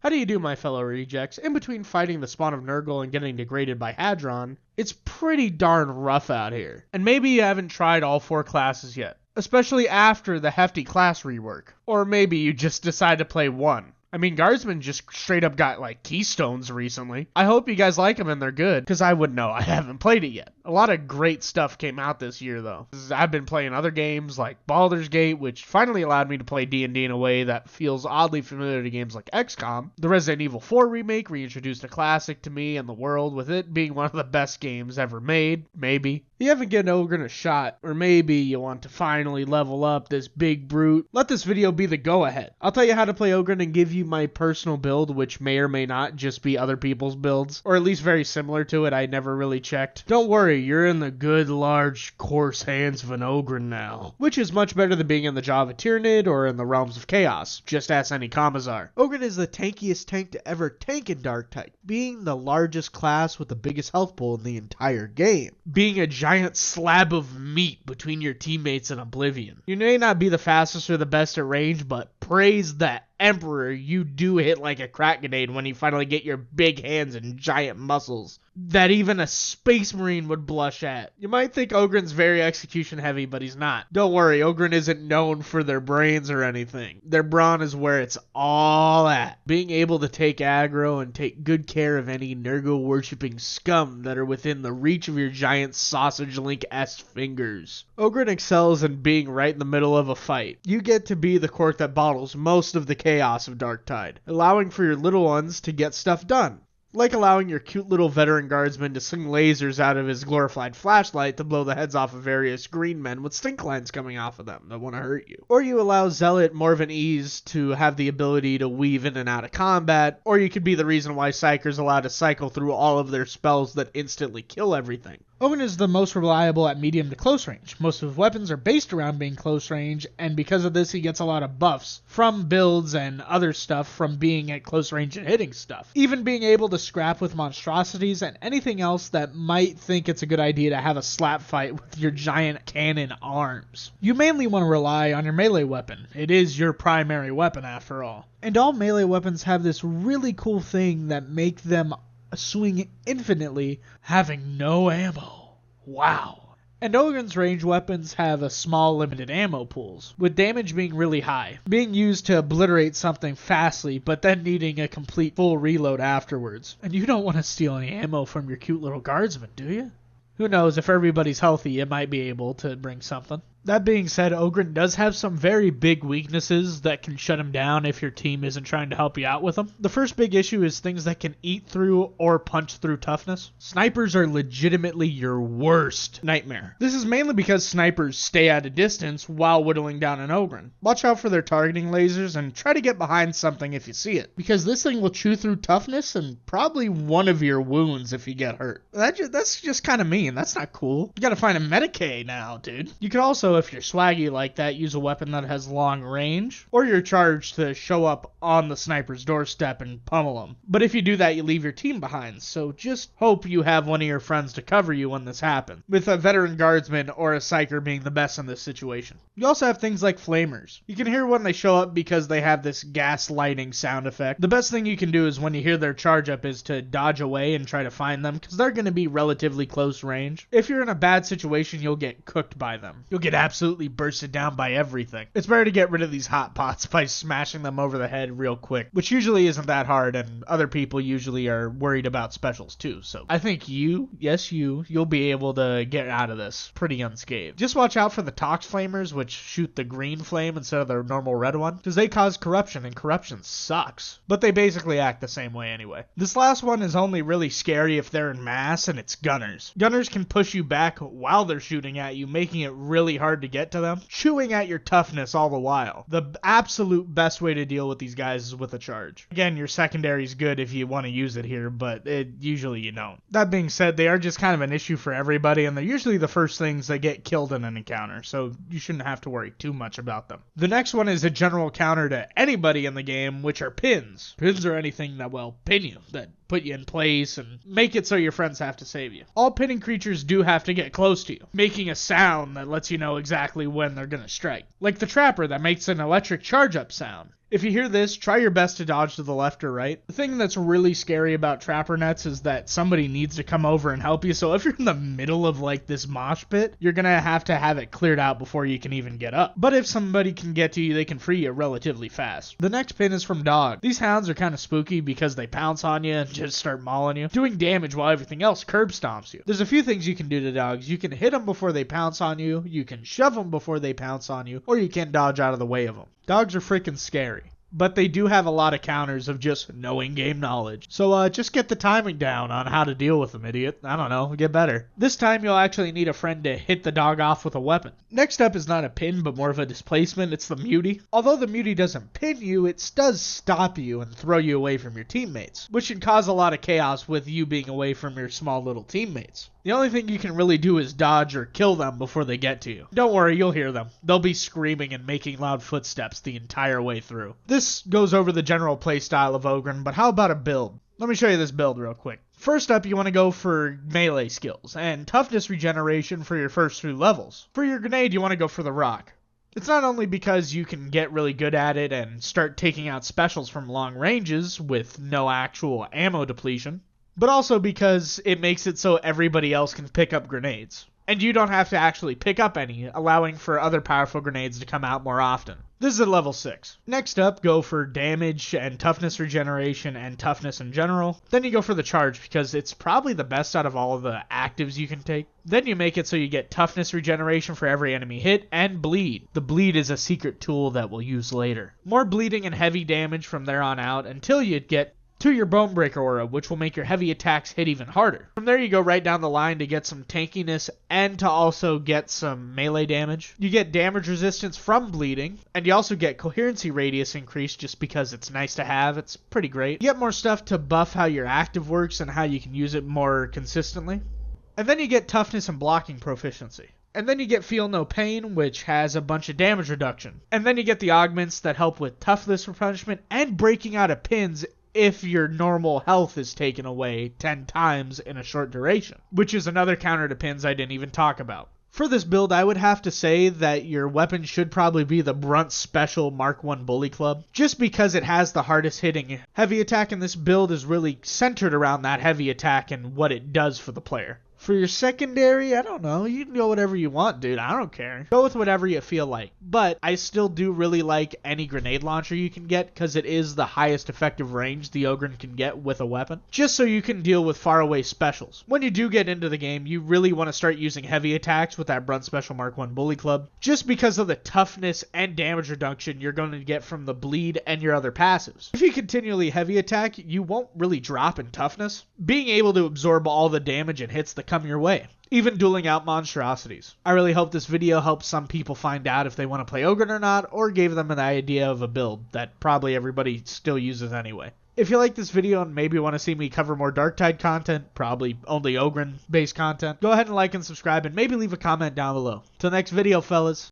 How do you do, my fellow rejects? In between fighting the spawn of Nurgle and getting degraded by Hadron, it's pretty darn rough out here. And maybe you haven't tried all 4 classes yet, especially after the hefty class rework. Or maybe you just decide to play 1. I mean, Guardsmen just straight up got, like, keystones recently. I hope you guys like them and they're good, because I wouldn't know. I haven't played it yet. A lot of great stuff came out this year, though. I've been playing other games like Baldur's Gate, which finally allowed me to play D&D in a way that feels oddly familiar to games like XCOM. The Resident Evil 4 remake reintroduced a classic to me and the world, with it being one of the best games ever made. Maybe. You haven't given OGRYN a shot, or maybe you want to finally level up this big brute. Let this video be the go-ahead. I'll tell you how to play OGRYN and give you my personal build, which may or may not just be other people's builds, or at least very similar to it. I never really checked. Don't worry, you're in the good, large, coarse hands of an OGRYN now, which is much better than being in the jaw of a Tyranid or in the realms of chaos. Just ask any Commissar. OGRYN is the tankiest tank to ever tank in Darktide, being the largest class with the biggest health pool in the entire game, being a giant slab of meat between your teammates in Oblivion. You may not be the fastest or the best at range, but praise that Emperor, you do hit like a crack grenade when you finally get your big hands and giant muscles that even a Space Marine would blush at. You might think OGRYN's very execution heavy, but he's not. Don't worry, OGRYN isn't known for their brains or anything. Their brawn is where it's all at. Being able to take aggro and take good care of any Nurgle worshipping scum that are within the reach of your giant sausage link-esque fingers. OGRYN excels in being right in the middle of a fight. You get to be the cork that bottles most of the chaos of Darktide, allowing for your little ones to get stuff done. Like allowing your cute little veteran guardsman to sling lasers out of his glorified flashlight to blow the heads off of various green men with stink lines coming off of them that want to hurt you. Or you allow Zealot Morven Ease to have the ability to weave in and out of combat, or you could be the reason why Psyker's allowed to cycle through all of their spells that instantly kill everything. OGRYN is the most reliable at medium to close range. Most of his weapons are based around being close range, and because of this he gets a lot of buffs from builds and other stuff from being at close range and hitting stuff. Even being able to scrap with monstrosities and anything else that might think it's a good idea to have a slap fight with your giant cannon arms. You mainly want to rely on your melee weapon. It is your primary weapon after all. And all melee weapons have this really cool thing that make them swing infinitely, having no ammo. Wow. And OGRYN's range weapons have a small limited ammo pools, with damage being really high, being used to obliterate something fastly, but then needing a complete full reload afterwards. And you don't want to steal any ammo from your cute little guardsman, do you? Who knows, if everybody's healthy, you might be able to bring something. That being said, OGRYN does have some very big weaknesses that can shut him down if your team isn't trying to help you out with them. The first big issue is things that can eat through or punch through toughness. Snipers are legitimately your worst nightmare. This is mainly because snipers stay at a distance while whittling down an OGRYN. Watch out for their targeting lasers and try to get behind something if you see it, because this thing will chew through toughness and probably one of your wounds if you get hurt. That's just kind of mean. That's not cool. You gotta find a Medicaid now, dude. You could also, if you're swaggy like that, use a weapon that has long range, or you're charged to show up on the sniper's doorstep and pummel them. But if you do that, you leave your team behind, so just hope you have one of your friends to cover you when this happens, with a veteran guardsman or a psyker being the best in this situation. You also have things like flamers. You can hear when they show up because they have this gas lighting sound effect. The best thing you can do is when you hear their charge up is to dodge away and try to find them, because they're going to be relatively close range. If you're in a bad situation, you'll get cooked by them. You'll get absolutely bursted down by everything. It's better to get rid of these hot pots by smashing them over the head real quick, which usually isn't that hard, and other people usually are worried about specials too. So I think you'll be able to get out of this pretty unscathed. Just watch out for the Tox Flamers, which shoot the green flame instead of the normal red one, because they cause corruption, and corruption sucks. But they basically act the same way anyway. This last one is only really scary if they're in mass, and it's gunners. Gunners can push you back while they're shooting at you, making it really hard to get to them, chewing at your toughness all the while. The absolute best way to deal with these guys is with a charge. Again, your secondary is good if you want to use it here, but usually you don't. That being said, they are just kind of an issue for everybody, and they're usually the first things that get killed in an encounter, so you shouldn't have to worry too much about them. The next one is a general counter to anybody in the game, which are pins. Pins are anything that will pin you, that put you in place and make it so your friends have to save you. All pinning creatures do have to get close to you, making a sound that lets you know exactly when they're gonna strike. Like the Trapper that makes an electric charge up sound. If you hear this, try your best to dodge to the left or right. The thing that's really scary about trapper nets is that somebody needs to come over and help you, so if you're in the middle of like this mosh pit, you're gonna have it cleared out before you can even get up. But if somebody can get to you, they can free you relatively fast. The next pin is from dog. These hounds are kind of spooky because they pounce on you and just start mauling you, doing damage while everything else curb stomps you. There's a few things you can do to dogs. You can hit them before they pounce on you, you can shove them before they pounce on you, or you can dodge out of the way of them. Dogs are freaking scary, but they do have a lot of counters of just no in-game knowledge. So just get the timing down on how to deal with them, idiot. I don't know, get better. This time you'll actually need a friend to hit the dog off with a weapon. Next up is not a pin, but more of a displacement. It's the mutie. Although the mutie doesn't pin you, it does stop you and throw you away from your teammates, which can cause a lot of chaos with you being away from your small little teammates. The only thing you can really do is dodge or kill them before they get to you. Don't worry, you'll hear them. They'll be screaming and making loud footsteps the entire way through. This goes over the general playstyle of OGRYN, but how about a build? Let me show you this build real quick. First up, you want to go for melee skills and toughness regeneration for your first 2 levels. For your grenade, you want to go for the rock. It's not only because you can get really good at it and start taking out specials from long ranges with no actual ammo depletion, but also because it makes it so everybody else can pick up grenades. And you don't have to actually pick up any, allowing for other powerful grenades to come out more often. This is at level 6. Next up, go for damage and toughness regeneration and toughness in general. Then you go for the charge because it's probably the best out of all of the actives you can take. Then you make it so you get toughness regeneration for every enemy hit and bleed. The bleed is a secret tool that we'll use later. More bleeding and heavy damage from there on out until you get to your Bonebreaker aura, which will make your heavy attacks hit even harder. From there you go right down the line to get some tankiness and to also get some melee damage. You get damage resistance from bleeding, and you also get coherency radius increase just because it's nice to have. It's pretty great. You get more stuff to buff how your active works and how you can use it more consistently. And then you get toughness and blocking proficiency. And then you get Feel No Pain, which has a bunch of damage reduction. And then you get the augments that help with toughness replenishment and breaking out of pins if your normal health is taken away 10 times in a short duration, which is another counter to pins I didn't even talk about. For this build, I would have to say that your weapon should probably be the Brunt Special Mark 1 Bully Club, just because it has the hardest hitting. Heavy attack in this build is really centered around that heavy attack and what it does for the player. For your secondary, I don't know. You can go whatever you want, dude. I don't care. Go with whatever you feel like. But I still do really like any grenade launcher you can get because it is the highest effective range the OGRYN can get with a weapon, just so you can deal with faraway specials. When you do get into the game, you really want to start using heavy attacks with that Brunt Special Mark 1 Bully Club, just because of the toughness and damage reduction you're going to get from the bleed and your other passives. If you continually heavy attack, you won't really drop in toughness, being able to absorb all the damage and hits that come your way, even dueling out monstrosities. I really hope this video helps some people find out if they want to play OGRYN or not, or gave them an idea of a build that probably everybody still uses anyway. If you like this video and maybe want to see me cover more Darktide content, probably only OGRYN based content, go ahead and like and subscribe and maybe leave a comment down below. Till next video, fellas.